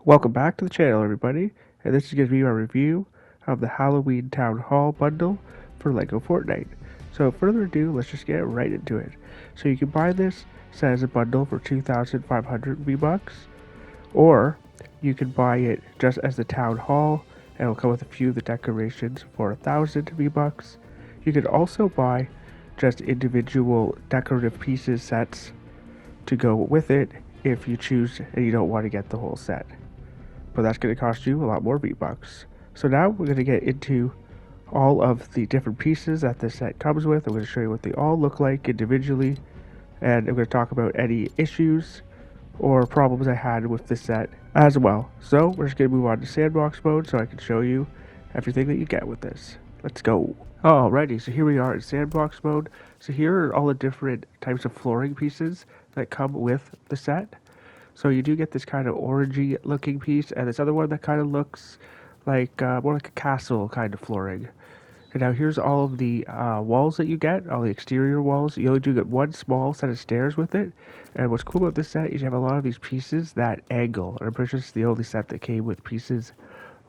Welcome back to the channel, everybody, and this is going to be our review of the Halloween Town Hall bundle for Lego Fortnite. So without further ado, let's just get right into it. So you can buy this set as a bundle for 2,500 V-Bucks, or you can buy it just as the Town Hall, and it'll come with a few of the decorations for 1,000 V-Bucks. You can also buy just individual decorative pieces sets to go with it if you choose and you don't want to get the whole set, but that's going to cost you a lot more V-Bucks. So now we're going to get into all of the different pieces that this set comes with. I'm going to show you what they all look like individually, and I'm going to talk about any issues or problems I had with this set as well. So we're just going to move on to sandbox mode so I can show you everything that you get with this. Let's go. Alrighty, so here we are in sandbox mode. So here are all the different types of flooring pieces that come with the set. So you do get this kind of orangey looking piece, and this other one that kind of looks like more like a castle kind of flooring. And now here's all of the walls that you get, all the exterior walls. You only do get one small set of stairs with it. And what's cool about this set is you have a lot of these pieces that angle. And I'm pretty sure it's the only set that came with pieces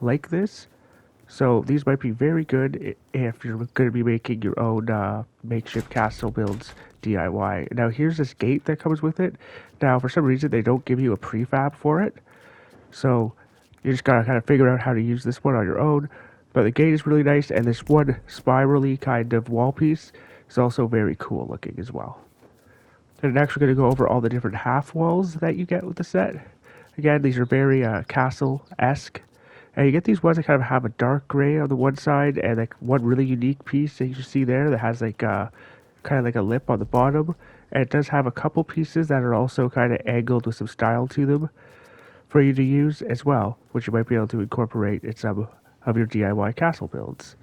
like this. So these might be very good if you're going to be making your own makeshift castle builds DIY. Now here's this gate that comes with it. Now for some reason they don't give you a prefab for it. So you just gotta kind of figure out how to use this one on your own. But the gate is really nice, and this one spirally kind of wall piece is also very cool looking as well. And next we're going to go over all the different half walls that you get with the set. Again, these are very castle-esque. And you get these ones that kind of have a dark gray on the one side, and like one really unique piece that you see there that has like kind of like a lip on the bottom. And it does have a couple pieces that are also kind of angled with some style to them for you to use as well, which you might be able to incorporate in some of your DIY castle builds.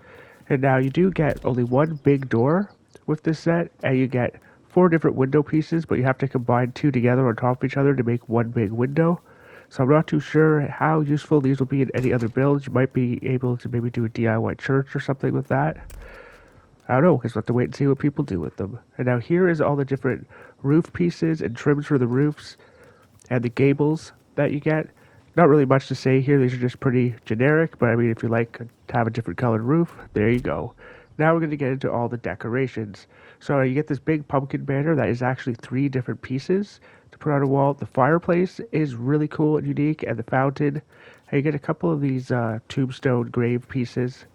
And now you do get only one big door with this set, and you get 4 different window pieces, but you have to combine 2 together on top of each other to make one big window. So I'm not too sure how useful these will be in any other builds. You might be able to maybe do a DIY church or something with that. I don't know, because we'll have to wait and see what people do with them. And now here is all the different roof pieces and trims for the roofs and the gables that you get. Not really much to say here. These are just pretty generic, but I mean, if you like to have a different colored roof, there you go. Now we're going to get into all the decorations. So you get this big pumpkin banner that is actually 3 different pieces to put on a wall. The fireplace is really cool and unique, and the fountain. And you get a couple of these tombstone grave pieces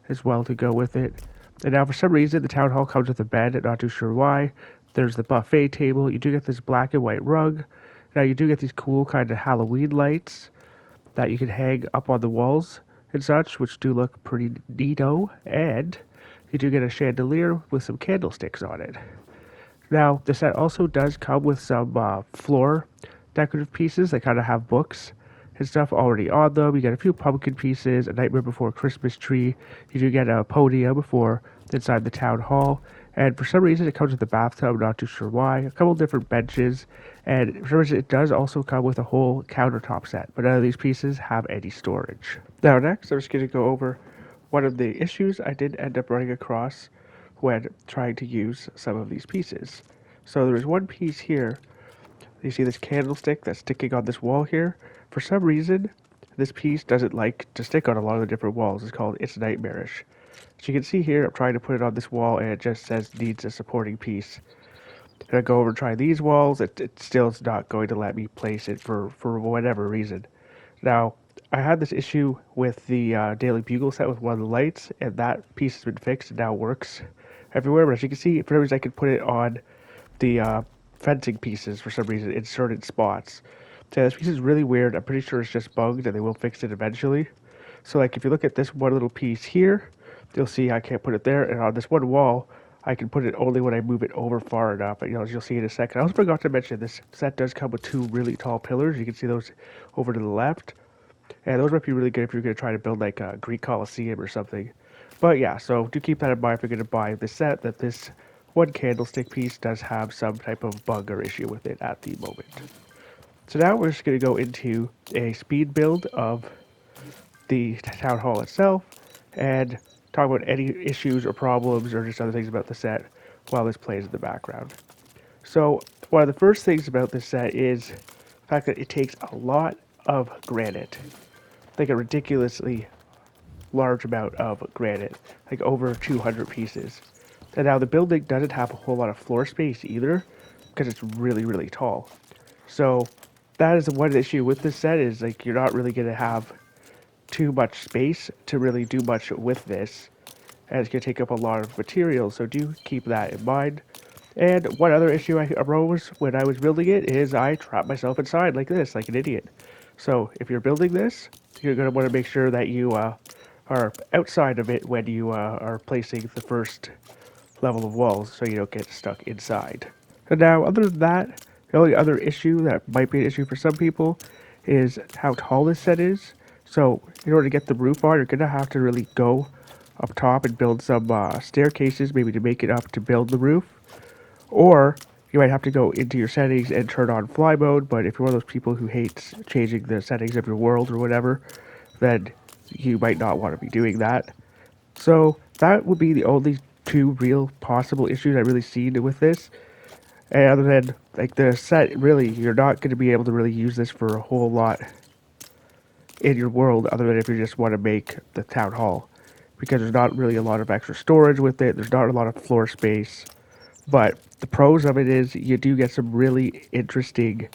as well to go with it. And now for some reason the town hall comes with a bed, not too sure why. There's the buffet table. You do get this black and white rug. Now you do get these cool kind of Halloween lights that you can hang up on the walls and such, which do look pretty neato. And you do get a chandelier with some candlesticks on it. Now the set also does come with some floor decorative pieces that kind of have books and stuff already on them. You get a few pumpkin pieces, a Nightmare Before Christmas tree. You do get a podium for inside the town hall. And for some reason, it comes with a bathtub, not too sure why. A couple different benches. And for some reason, it does also come with a whole countertop set. But none of these pieces have any storage. Now next, I'm just going to go over one of the issues I did end up running across when trying to use some of these pieces. So there's one piece here. You see this candlestick that's sticking on this wall here. For some reason, this piece doesn't like to stick on a lot of the different walls. It's called It's Nightmarish. So you can see here, I'm trying to put it on this wall, and it just says needs a supporting piece. And I go over and try these walls, it still is not going to let me place it for whatever reason. Now, I had this issue with the Daily Bugle set with one of the lights, and that piece has been fixed and now works everywhere. But as you can see, for some reason I could put it on the fencing pieces for some reason in certain spots. So this piece is really weird. I'm pretty sure it's just bugged, and they will fix it eventually. So like if you look at this one little piece here, you'll see I can't put it there, and on this one wall, I can put it only when I move it over far enough. And, as you'll see in a second. I also forgot to mention this set does come with 2 really tall pillars. You can see those over to the left, and those might be really good if you're going to try to build like a Greek Colosseum or something. But yeah, so do keep that in mind if you're going to buy this set, that this one candlestick piece does have some type of bug or issue with it at the moment. So now we're just going to go into a speed build of the town hall itself and talk about any issues or problems or just other things about the set while this plays in the background. So one of the first things about this set is the fact that it takes a lot of granite. Like a ridiculously large amount of granite, like over 200 pieces. And now the building doesn't have a whole lot of floor space either, because it's really, really tall. So that is one issue with this set, is like you're not really going to have too much space to really do much with this, and it's going to take up a lot of material, so do keep that in mind. And one other issue I arose when I was building it is I trapped myself inside like this, like an idiot. So if you're building this, you're going to want to make sure that you are outside of it when you are placing the first level of walls, so you don't get stuck inside. And now, other than that, the only other issue that might be an issue for some people is how tall this set is. So in order to get the roof on, you're going to have to really go up top and build some staircases, maybe to make it up to build the roof. Or you might have to go into your settings and turn on fly mode, but if you're one of those people who hates changing the settings of your world or whatever, then you might not want to be doing that. So that would be the only two real possible issues I really see with this. And other than, like, the set, really, you're not going to be able to really use this for a whole lot in your world, other than if you just want to make the town hall. Because there's not really a lot of extra storage with it, there's not a lot of floor space. But the pros of it is you do get some really interesting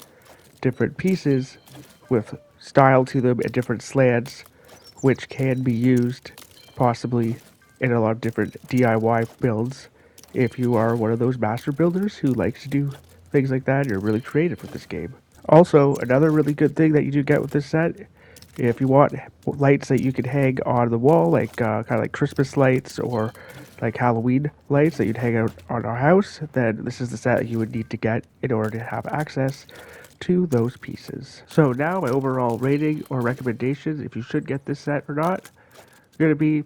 different pieces with style to them and different slants, which can be used possibly in a lot of different DIY builds. If you are one of those master builders who likes to do things like that, you're really creative with this game. Also, another really good thing that you do get with this set, if you want lights that you can hang on the wall, like kind of like Christmas lights or like Halloween lights that you'd hang out on our house, then this is the set you would need to get in order to have access to those pieces. So now my overall rating or recommendations, if you should get this set or not, going to be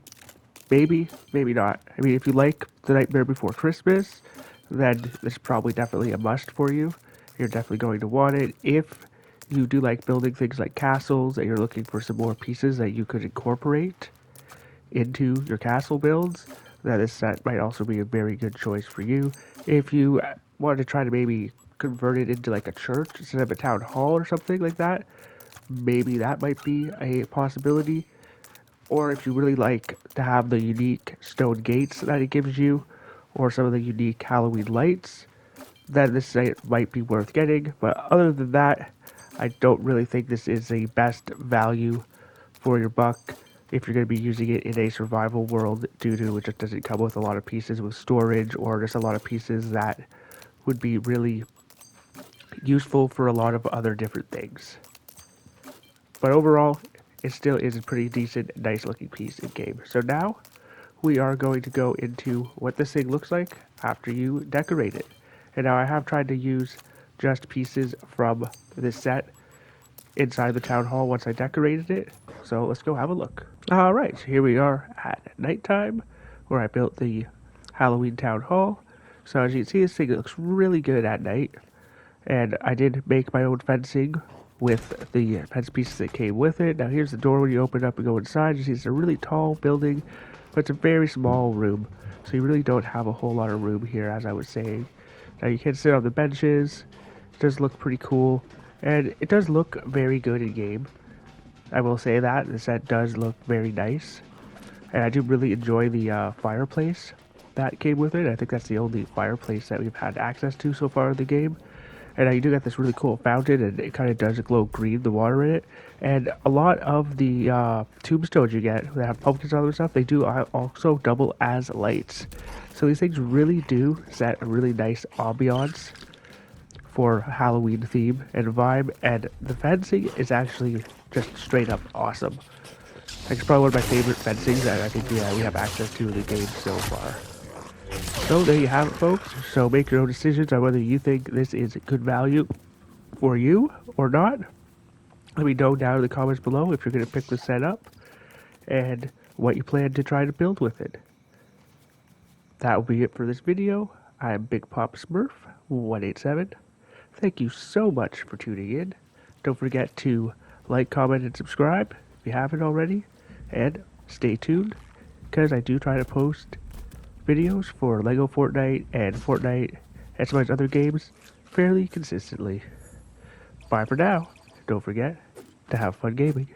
maybe, maybe not. I mean, if you like The Nightmare Before Christmas, then this is probably definitely a must for you. You're definitely going to want it. If you do like building things like castles and you're looking for some more pieces that you could incorporate into your castle builds, then this set might also be a very good choice for you. If you want to try to maybe convert it into like a church instead of a town hall or something like that, maybe that might be a possibility. Or if you really like to have the unique stone gates that it gives you, or some of the unique Halloween lights, then this site might be worth getting. But other than that, I don't really think this is the best value for your buck if you're going to be using it in a survival world, due to it just doesn't come with a lot of pieces with storage, or just a lot of pieces that would be really useful for a lot of other different things. But overall, it still is a pretty decent, nice looking piece in game. So now we are going to go into what this thing looks like after you decorate it. And now I have tried to use just pieces from this set inside the town hall once I decorated it. So let's go have a look. Alright, so here we are at nighttime, where I built the Halloween town hall. So as you can see, this thing looks really good at night. And I did make my own fencing with the fence pieces that came with it. Now here's the door when you open up and go inside. You see it's a really tall building, but it's a very small room. So you really don't have a whole lot of room here, as I was saying. Now you can sit on the benches. It does look pretty cool. And it does look very good in game. I will say that. The set does look very nice. And I do really enjoy the fireplace that came with it. I think that's the only fireplace that we've had access to so far in the game. And you do get this really cool fountain, and it kind of does glow green, the water in it. And a lot of the tombstones you get that have pumpkins and other stuff, they do also double as lights. So these things really do set a really nice ambiance for Halloween theme and vibe. And the fencing is actually just straight up awesome. It's probably one of my favorite fencings that I think we have access to in the game so far. So there you have it, folks. So make your own decisions on whether you think this is good value for you or not. Let me know down in the comments below if you're going to pick this set up and what you plan to try to build with it. That will be it for this video. I am Big Pop Smurf 187. Thank you so much for tuning in. Don't forget to like, comment, and subscribe if you haven't already. And stay tuned, because I do try to post videos for Lego Fortnite and Fortnite and some of those other games fairly consistently. Bye for now. Don't forget to have fun gaming.